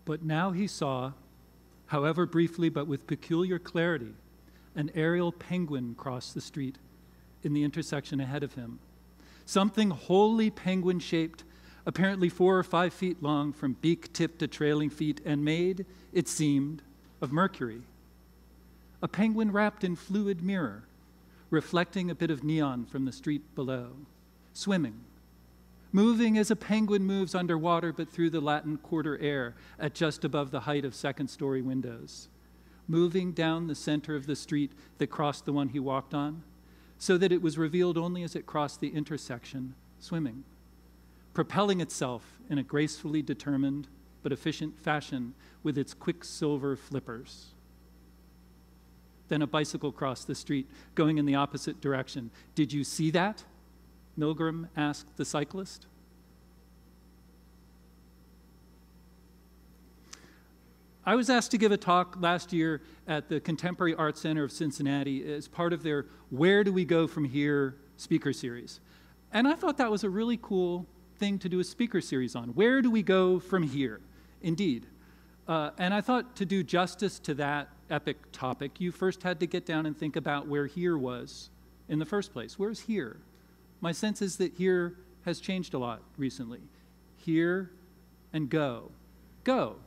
But now he saw, however briefly but with peculiar clarity, an aerial penguin cross the street in the intersection ahead of him. Something wholly penguin-shaped, apparently 4 or 5 feet long from beak tip to trailing feet, and made, it seemed, of mercury. A penguin wrapped in fluid mirror, reflecting a bit of neon from the street below, swimming, moving as a penguin moves underwater but through the Latin Quarter air at just above the height of second-story windows, moving down the center of the street that crossed the one he walked on, so that it was revealed only as it crossed the intersection, swimming, propelling itself in a gracefully determined but efficient fashion with its quicksilver flippers. Then a bicycle crossed the street, going in the opposite direction. "Did you see that?" Milgram asked the cyclist. I was asked to give a talk last year at the Contemporary Art Center of Cincinnati as part of their Where Do We Go From Here speaker series. And I thought that was a really cool thing to do a speaker series on. Where do we go from here? Indeed. And I thought to do justice to that epic topic, you first had to get down and think about where here was in the first place. Where's here? My sense is that here has changed a lot recently. Here and go. Go.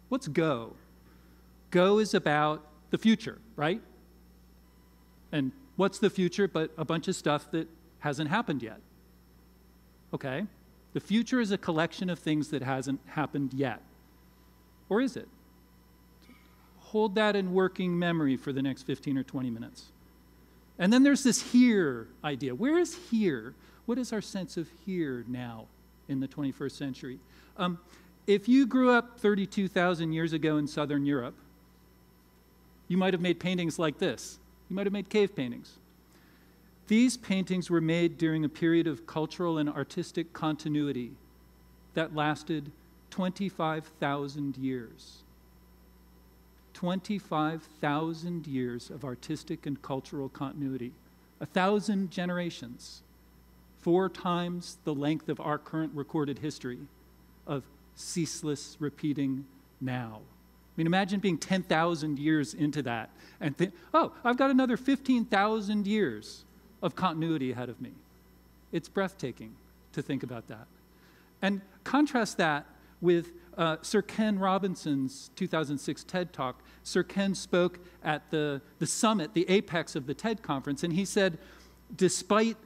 What's go? Go is about the future, right? And what's the future but a bunch of stuff that hasn't happened yet? Okay. The future is a collection of things that hasn't happened yet. Or is it? Hold that in working memory for the next 15 or 20 minutes. And then there's this here idea. Where is here? What is our sense of here now in the 21st century? If you grew up 32,000 years ago in Southern Europe, you might have made paintings like this. You might have made cave paintings. These paintings were made during a period of cultural and artistic continuity that lasted 25,000 years. 25,000 years of artistic and cultural continuity. 1,000 generations. 4 times the length of our current recorded history of ceaseless repeating now. I mean, imagine being 10,000 years into that and think, oh, I've got another 15,000 years of continuity ahead of me. It's breathtaking to think about that. And contrast that with Sir Ken Robinson's 2006 TED Talk. Sir Ken spoke at the summit, the apex of the TED conference, and he said, despite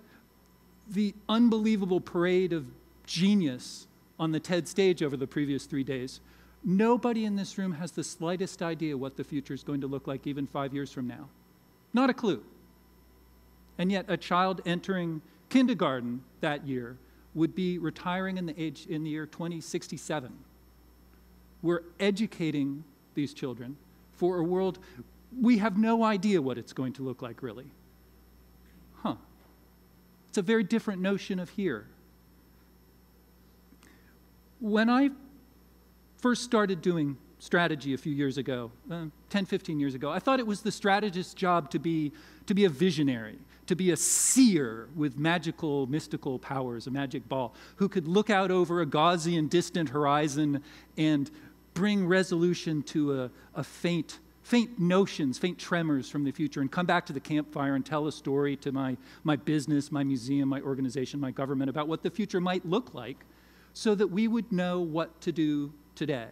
the unbelievable parade of genius on the TED stage over the previous 3 days, nobody in this room has the slightest idea what the future is going to look like even 5 years from now. Not a clue. And yet a child entering kindergarten that year would be retiring in the year 2067. We're educating these children for a world we have no idea what it's going to look like, really. It's a very different notion of here. When I first started doing strategy a few years ago, 10, 15 years ago, I thought it was the strategist's job to be a visionary, to be a seer with magical, mystical powers, a magic ball, who could look out over a gauzy and distant horizon and bring resolution to a faint notions, faint tremors from the future, and come back to the campfire and tell a story to my business, my museum, my organization, my government about what the future might look like so that we would know what to do today.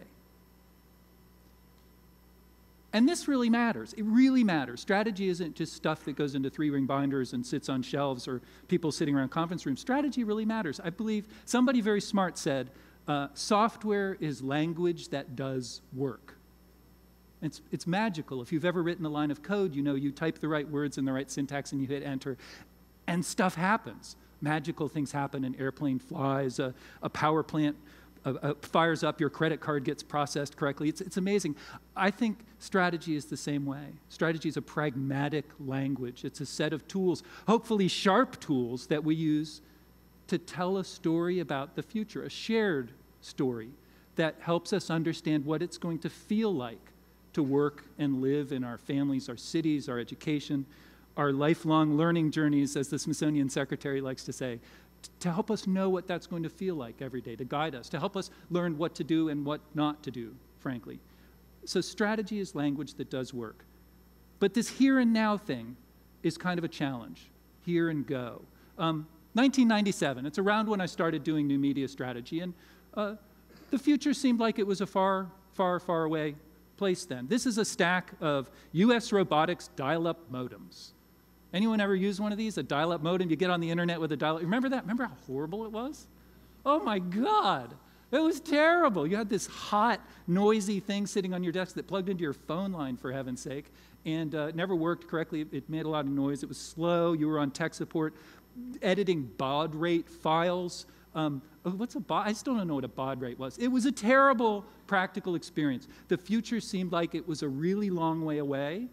And this really matters. It really matters. Strategy isn't just stuff that goes into 3-ring binders and sits on shelves or people sitting around conference rooms. Strategy really matters. I believe somebody very smart said, software is language that does work. It's magical. If you've ever written a line of code, you know you type the right words in the right syntax and you hit enter, and stuff happens. Magical things happen. An airplane flies, a power plant fires up, your credit card gets processed correctly. It's amazing. I think strategy is the same way. Strategy is a pragmatic language. It's a set of tools, hopefully sharp tools, that we use to tell a story about the future, a shared story that helps us understand what it's going to feel like to work and live in our families, our cities, our education, our lifelong learning journeys, as the Smithsonian secretary likes to say, to help us know what that's going to feel like every day, to guide us, to help us learn what to do and what not to do frankly. So strategy is language that does work. But this here and now thing is kind of a challenge. Here and go. 1997, it's around when I started doing new media strategy, and the future seemed like it was a far, far, far away place then. This is a stack of US robotics dial-up modems. Anyone ever use one of these? A dial-up modem? You get on the internet with a dial-up. Remember that? Remember how horrible it was? Oh my God. It was terrible. You had this hot, noisy thing sitting on your desk that plugged into your phone line, for heaven's sake, and it never worked correctly. It made a lot of noise. It was slow. You were on tech support, editing baud rate files. What's a baud? I still don't know what a baud rate was. It was a terrible practical experience. The future seemed like it was a really long way away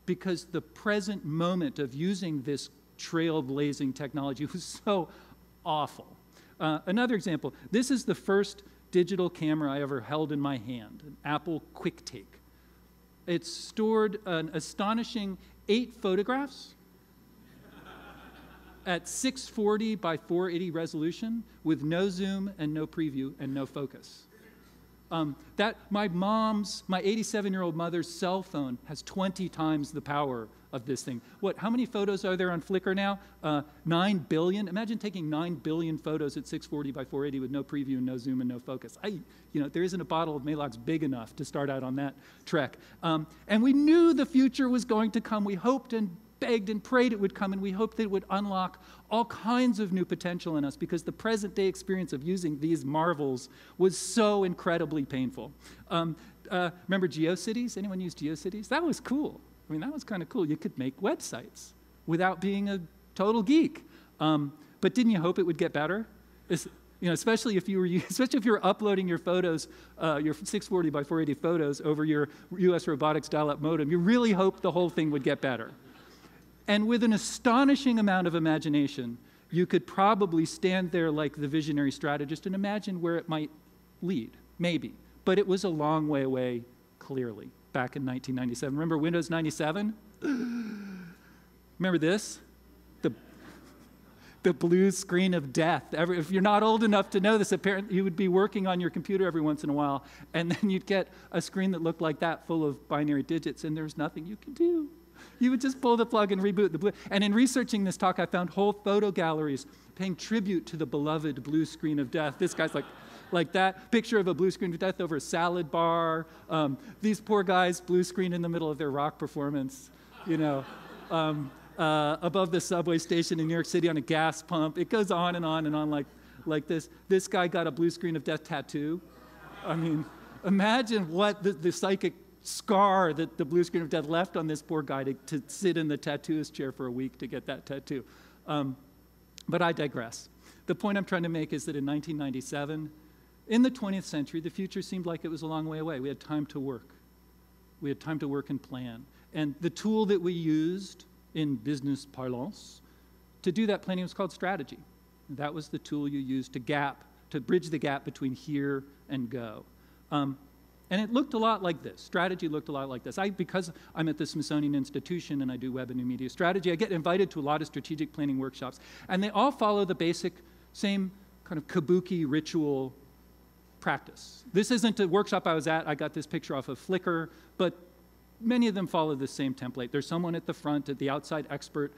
because the present moment of using this trailblazing technology was so awful. Another example, this is the first digital camera I ever held in my hand, an Apple QuickTake. It stored an astonishing 8 photographs at 640 by 480 resolution with no zoom and no preview and no focus. My 87-year-old mother's cell phone has 20 times the power of this thing. How many photos are there on Flickr now? 9 billion? Imagine taking 9 billion photos at 640 by 480 with no preview and no zoom and no focus. There isn't a bottle of Maalox big enough to start out on that trek. And we knew the future was going to come. We hoped and begged and prayed it would come, and we hoped that it would unlock all kinds of new potential in us because the present-day experience of using these marvels was so incredibly painful. Remember GeoCities? Anyone use GeoCities? That was cool. I mean, that was kind of cool. You could make websites without being a total geek. But didn't you hope it would get better? Especially if you were uploading your photos, your 640 by 480 photos over your US robotics dial-up modem, you really hoped the whole thing would get better. And with an astonishing amount of imagination, you could probably stand there like the visionary strategist and imagine where it might lead, maybe. But it was a long way away, clearly, back in 1997. Remember Windows 97? Remember this? The blue screen of death. If you're not old enough to know this, apparently you would be working on your computer every once in a while, and then you'd get a screen that looked like that, full of binary digits, and there's nothing you could do. You would just pull the plug and reboot the blue. And in researching this talk, I found whole photo galleries paying tribute to the beloved blue screen of death. This guy's like that picture of a blue screen of death over a salad bar. These poor guys, blue screen in the middle of their rock performance, above the subway station in New York City on a gas pump. It goes on and on and on like this. This guy got a blue screen of death tattoo. I mean, imagine what the psychic scar that the blue screen of death left on this poor guy to sit in the tattooist chair for a week to get that tattoo. But I digress. The point I'm trying to make is that in 1997, in the 20th century, the future seemed like it was a long way away. We had time to work. We had time to work and plan. And the tool that we used in business parlance to do that planning was called strategy. That was the tool you used to bridge the gap between here and go. And it looked a lot like this. Strategy looked a lot like this. Because I'm at the Smithsonian Institution and I do web and new media strategy, I get invited to a lot of strategic planning workshops. And they all follow the basic, same kind of kabuki ritual practice. This isn't a workshop I was at. I got this picture off of Flickr. But many of them follow the same template. There's someone at the front, at the outside expert,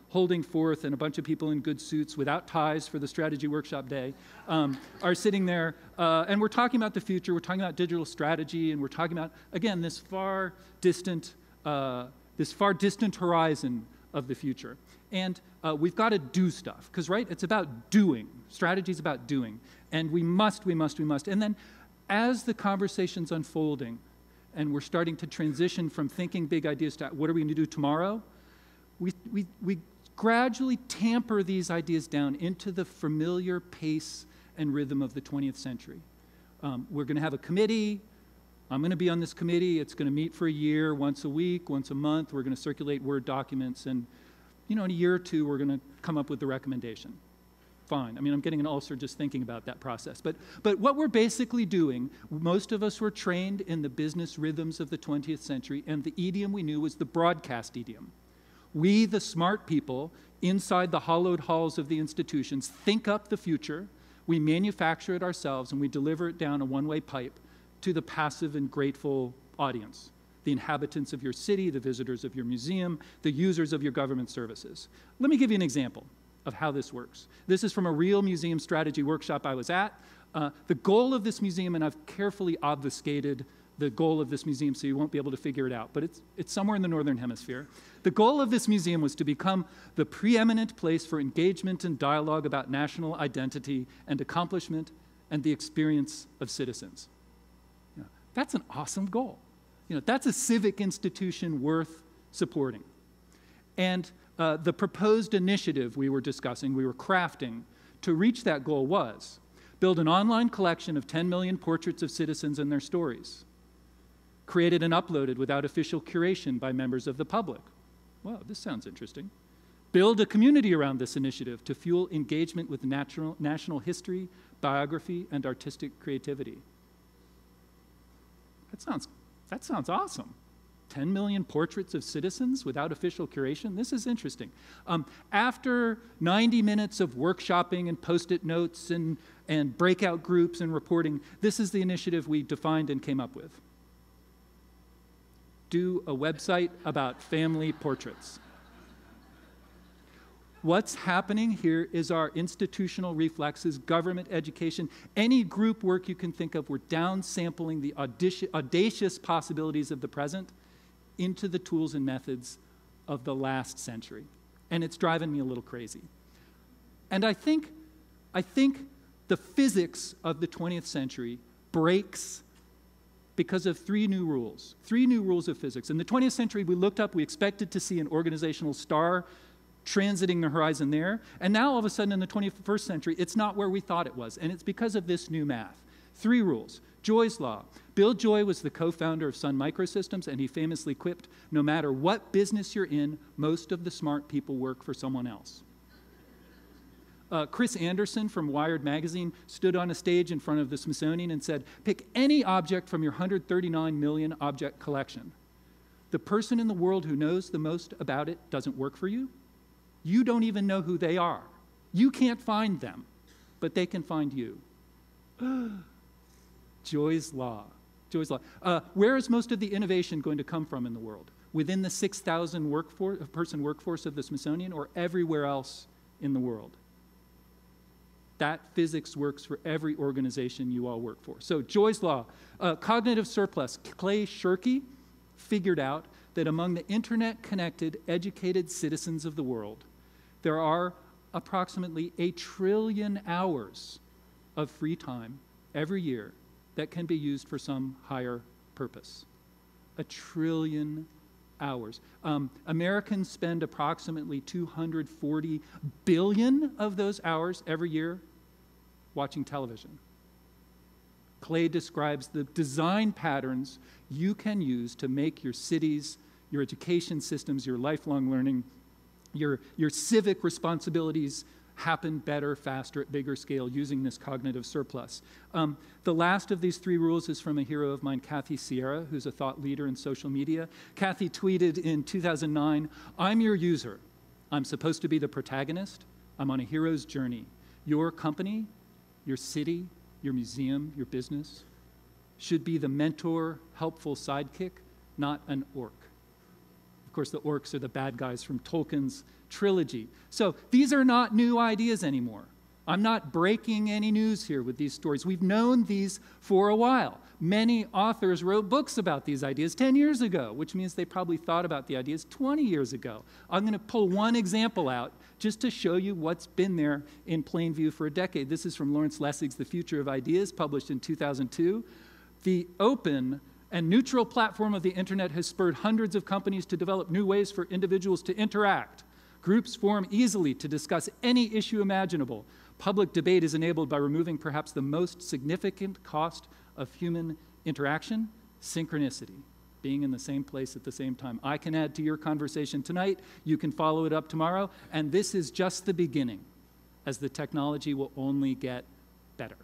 holding forth, and a bunch of people in good suits without ties for the strategy workshop day are sitting there. And we're talking about the future. We're talking about digital strategy, and we're talking about, again, this far distant horizon of the future. And we've got to do stuff, because, right, it's about doing. Strategy is about doing. And we must. And then as the conversation's unfolding, and we're starting to transition from thinking big ideas to what are we going to do tomorrow, we gradually tamper these ideas down into the familiar pace and rhythm of the 20th century. We're going to have a committee. I'm going to be on this committee. It's going to meet for a year, once a week, once a month. We're going to circulate Word documents. And in a year or two, we're going to come up with the recommendation. Fine. I mean, I'm getting an ulcer just thinking about that process. But what we're basically doing, most of us were trained in the business rhythms of the 20th century, and the idiom we knew was the broadcast idiom. We, the smart people, inside the hollowed halls of the institutions, think up the future, we manufacture it ourselves, and we deliver it down a one-way pipe to the passive and grateful audience, the inhabitants of your city, the visitors of your museum, the users of your government services. Let me give you an example of how this works. This is from a real museum strategy workshop I was at. The goal of this museum, and I've carefully obfuscated the goal of this museum so you won't be able to figure it out, but it's somewhere in the Northern Hemisphere. The goal of this museum was to become the preeminent place for engagement and dialogue about national identity and accomplishment and the experience of citizens. That's an awesome goal. That's a civic institution worth supporting. And the proposed initiative we were discussing, we were crafting to reach that goal was build an online collection of 10 million portraits of citizens and their stories, created and uploaded without official curation by members of the public. Wow, this sounds interesting. Build a community around this initiative to fuel engagement with national history, biography, and artistic creativity. That sounds awesome. 10 million portraits of citizens without official curation? This is interesting. After 90 minutes of workshopping and post-it notes and breakout groups and reporting, this is the initiative we defined and came up with. Do a website about family portraits. What's happening here is our institutional reflexes, government education, any group work you can think of, we're downsampling the audacious possibilities of the present into the tools and methods of the last century. And it's driving me a little crazy. And I think the physics of the 20th century breaks because of three new rules of physics. In the 20th century, we looked up, we expected to see an organizational star transiting the horizon there, and now all of a sudden in the 21st century, it's not where we thought it was, and it's because of this new math. Three rules. Joy's law. Bill Joy was the co-founder of Sun Microsystems, and he famously quipped, no matter what business you're in, most of the smart people work for someone else. Chris Anderson from Wired magazine stood on a stage in front of the Smithsonian and said, pick any object from your 139 million object collection. The person in the world who knows the most about it doesn't work for you. You don't even know who they are. You can't find them, but they can find you. Joy's law. Joy's law. Where is most of the innovation going to come from in the world? Within the 6,000 person workforce of the Smithsonian or everywhere else in the world? That physics works for every organization you all work for. So Joy's law. Cognitive surplus. Clay Shirky figured out that among the internet-connected, educated citizens of the world, there are approximately 1 trillion hours of free time every year that can be used for some higher purpose. 1 trillion hours. Americans spend approximately 240 billion of those hours every year watching television. Clay describes the design patterns you can use to make your cities, your education systems, your lifelong learning, your civic responsibilities happen better, faster, at bigger scale using this cognitive surplus. The last of these three rules is from a hero of mine, Kathy Sierra, who's a thought leader in social media. Kathy tweeted in 2009, I'm your user. I'm supposed to be the protagonist. I'm on a hero's journey. Your company, your city, your museum, your business should be the mentor, helpful sidekick, not an orc. Of course, the orcs are the bad guys from Tolkien's trilogy. So these are not new ideas anymore. I'm not breaking any news here with these stories. We've known these for a while. Many authors wrote books about these ideas 10 years ago, which means they probably thought about the ideas 20 years ago. I'm going to pull one example out just to show you what's been there in plain view for a decade. This is from Lawrence Lessig's The Future of Ideas, published in 2002. The open and neutral platform of the internet has spurred hundreds of companies to develop new ways for individuals to interact. Groups form easily to discuss any issue imaginable. Public debate is enabled by removing perhaps the most significant cost of human interaction, synchronicity, being in the same place at the same time. I can add to your conversation tonight. You can follow it up tomorrow. And this is just the beginning, as the technology will only get better.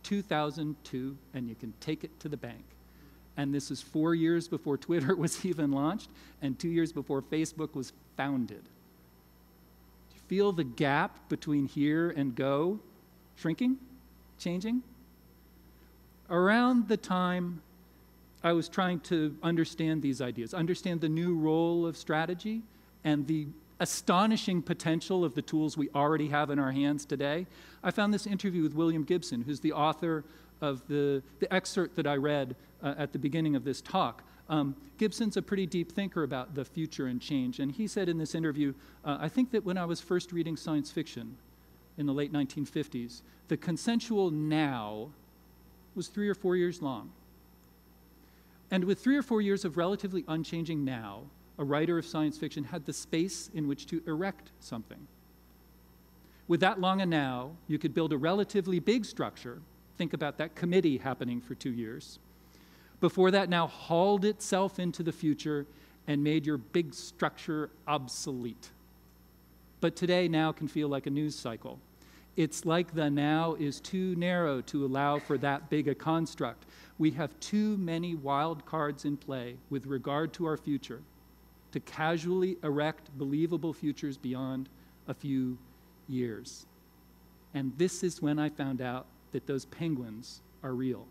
2002, and you can take it to the bank. And this is 4 years before Twitter was even launched and 2 years before Facebook was founded. Do you feel the gap between here and go shrinking, changing? around the time I was trying to understand these ideas, understand the new role of strategy and the astonishing potential of the tools we already have in our hands today, I found this interview with William Gibson, who's the author of the excerpt that I read at the beginning of this talk. Gibson's a pretty deep thinker about the future and change, and he said in this interview, I think that when I was first reading science fiction in the late 1950s, the consensual now was 3 or 4 years long. And with 3 or 4 years of relatively unchanging now, a writer of science fiction had the space in which to erect something. With that long a now, you could build a relatively big structure. Think about that committee happening for 2 years. Before that now hauled itself into the future and made your big structure obsolete. But today now can feel like a news cycle. It's like the now is too narrow to allow for that big a construct. We have too many wild cards in play with regard to our future to casually erect believable futures beyond a few years. And this is when I found out that those penguins are real.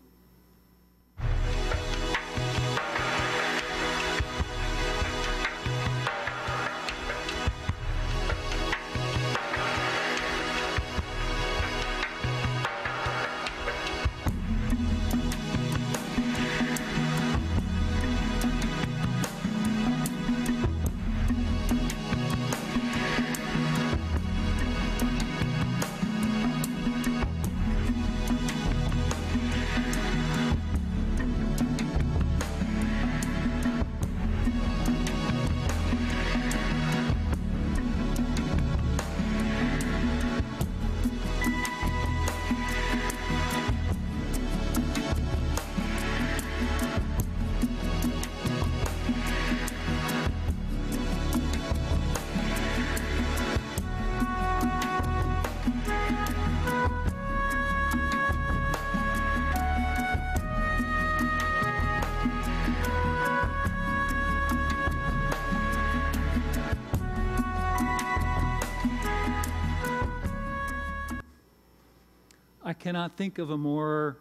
I cannot think of a more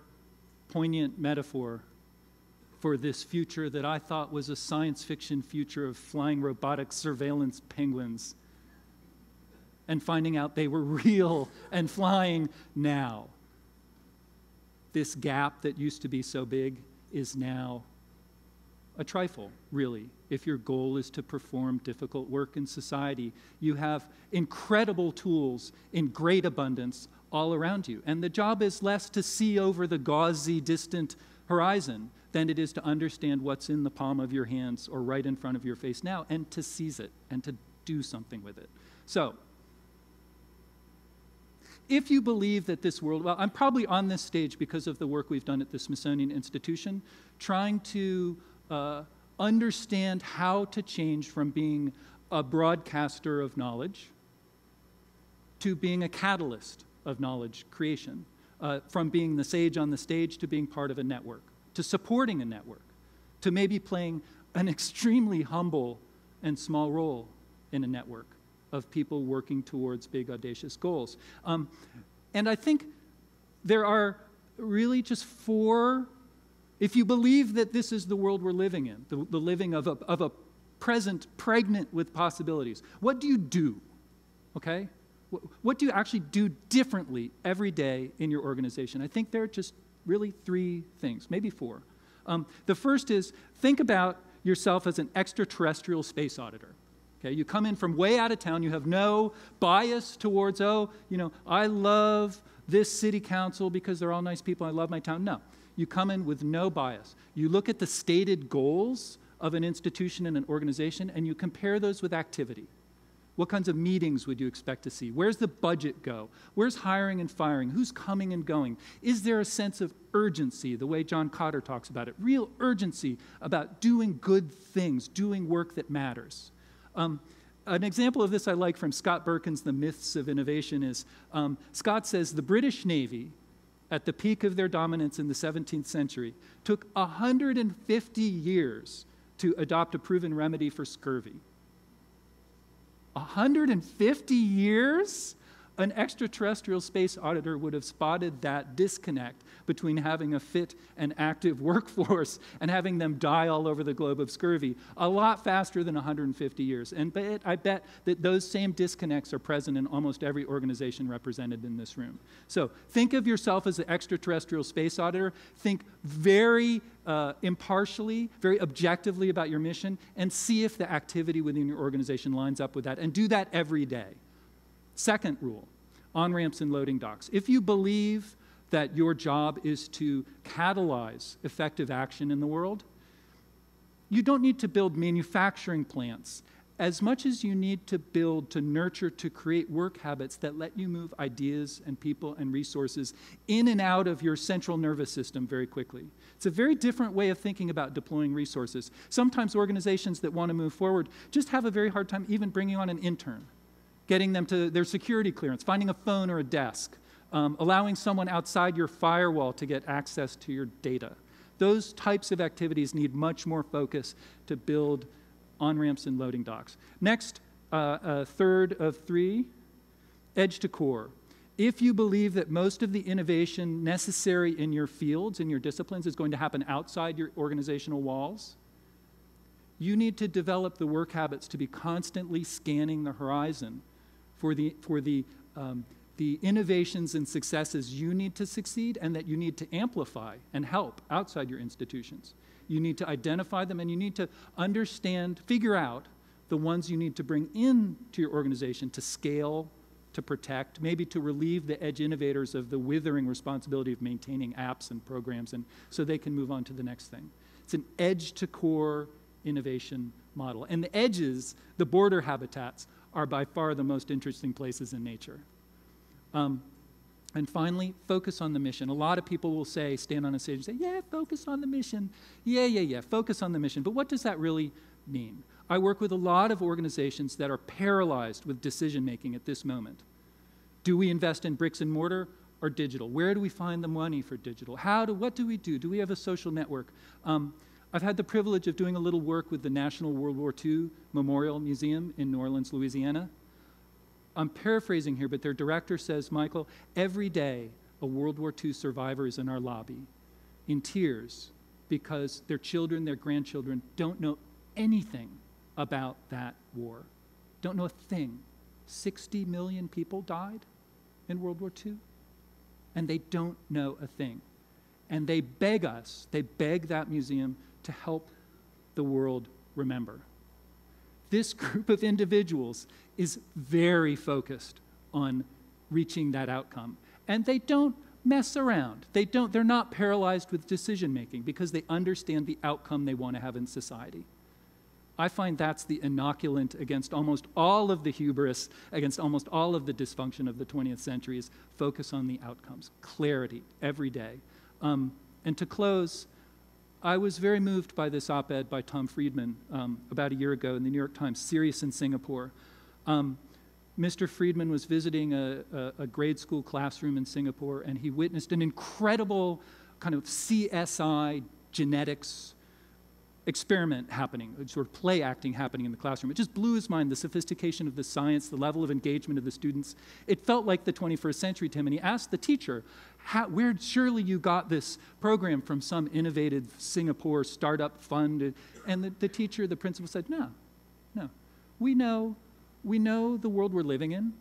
poignant metaphor for this future that I thought was a science fiction future of flying robotic surveillance penguins and finding out they were real and flying now. This gap that used to be so big is now a trifle, really. If your goal is to perform difficult work in society, you have incredible tools in great abundance all around you. And the job is less to see over the gauzy, distant horizon than it is to understand what's in the palm of your hands or right in front of your face now and to seize it and to do something with it. So, if you believe that this world, well, I'm probably on this stage because of the work we've done at the Smithsonian Institution, trying to understand how to change from being a broadcaster of knowledge to being a catalyst of knowledge creation, from being the sage on the stage to being part of a network, to supporting a network, to maybe playing an extremely humble and small role in a network of people working towards big, audacious goals. And I think there are really just 4, if you believe that this is the world we're living in, the living of a present pregnant with possibilities, what do you do, okay? What do you actually do differently every day in your organization? I think there are just really 3 things, maybe 4. The first is think about yourself as an extraterrestrial space auditor. Okay, you come in from way out of town, you have no bias towards, I love this city council because they're all nice people, I love my town. No, you come in with no bias. You look at the stated goals of an institution and an organization and you compare those with activity. What kinds of meetings would you expect to see? Where's the budget go? Where's hiring and firing? Who's coming and going? Is there a sense of urgency, the way John Cotter talks about it, real urgency about doing good things, doing work that matters? An example of this I like from Scott Berkin's The Myths of Innovation is, Scott says the British Navy, at the peak of their dominance in the 17th century, took 150 years to adopt a proven remedy for scurvy. 150 years? An extraterrestrial space auditor would have spotted that disconnect between having a fit and active workforce and having them die all over the globe of scurvy a lot faster than 150 years. And I bet that those same disconnects are present in almost every organization represented in this room. So think of yourself as an extraterrestrial space auditor. Think very impartially, very objectively about your mission, and see if the activity within your organization lines up with that, and do that every day. Second rule, on-ramps and loading docks. If you believe that your job is to catalyze effective action in the world, you don't need to build manufacturing plants as much as you need to build, to nurture, to create work habits that let you move ideas and people and resources in and out of your central nervous system very quickly. It's a very different way of thinking about deploying resources. Sometimes organizations that want to move forward just have a very hard time even bringing on an intern, getting them to their security clearance, finding a phone or a desk, allowing someone outside your firewall to get access to your data. Those types of activities need much more focus to build on-ramps and loading docks. Next, third of three, edge to core. If you believe that most of the innovation necessary in your fields, in your disciplines, is going to happen outside your organizational walls, you need to develop the work habits to be constantly scanning the horizon for the innovations and successes you need to succeed and that you need to amplify and help outside your institutions. You need to identify them, and you need to understand, figure out the ones you need to bring into your organization to scale, to protect, maybe to relieve the edge innovators of the withering responsibility of maintaining apps and programs, and so they can move on to the next thing. It's an edge-to-core innovation model. And the edges, the border habitats, are by far the most interesting places in nature. And finally, focus on the mission. A lot of people will say, stand on a stage and say, yeah, focus on the mission. Yeah, focus on the mission. But what does that really mean? I work with a lot of organizations that are paralyzed with decision-making at this moment. Do we invest in bricks and mortar or digital? Where do we find the money for digital? What do we do? Do we have a social network? I've had the privilege of doing a little work with the National World War II Memorial Museum in New Orleans, Louisiana. I'm paraphrasing here, but their director says, Michael, every day a World War II survivor is in our lobby in tears because their children, their grandchildren don't know anything about that war. Don't know a thing. 60 million people died in World War II, and they don't know a thing. And they beg us, they beg that museum to help the world remember. This group of individuals is very focused on reaching that outcome. And they don't mess around. They're not paralyzed with decision-making because they understand the outcome they want to have in society. I find that's the inoculant against almost all of the hubris, against almost all of the dysfunction of the 20th century, is focus on the outcomes, clarity, every day. And to close, I was very moved by this op-ed by Tom Friedman about a year ago in the New York Times, Serious in Singapore. Mr. Friedman was visiting a grade school classroom in Singapore, and he witnessed an incredible kind of CSI genetics experiment happening, sort of play acting happening in the classroom. It just blew his mind, the sophistication of the science, the level of engagement of the students. It felt like the 21st century to him, and he asked the teacher, surely you got this program from some innovative Singapore startup fund. And the teacher, the principal said, no. We know the world we're living in.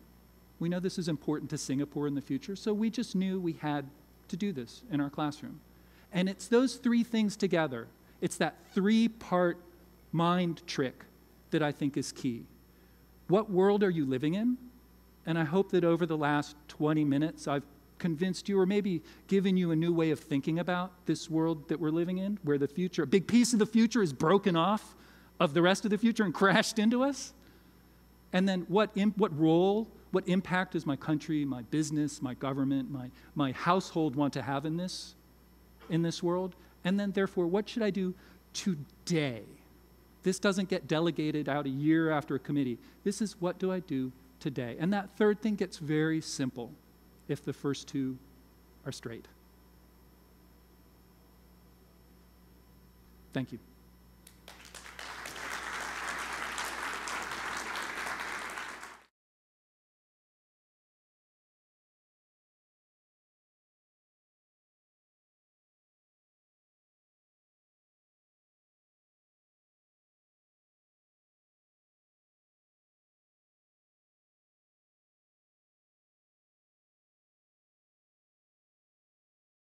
We know this is important to Singapore in the future, so we just knew we had to do this in our classroom. And it's those three things together. It's that three-part mind trick that I think is key. What world are you living in? And I hope that over the last 20 minutes, I've convinced you or maybe given you a new way of thinking about this world that we're living in, where the future, a big piece of the future is broken off of the rest of the future and crashed into us. And then what role, what impact does my country, my business, my government, my household want to have in this world? And then, therefore, what should I do today? This doesn't get delegated out a year after a committee. This is what do I do today? And that third thing gets very simple if the first two are straight. Thank you.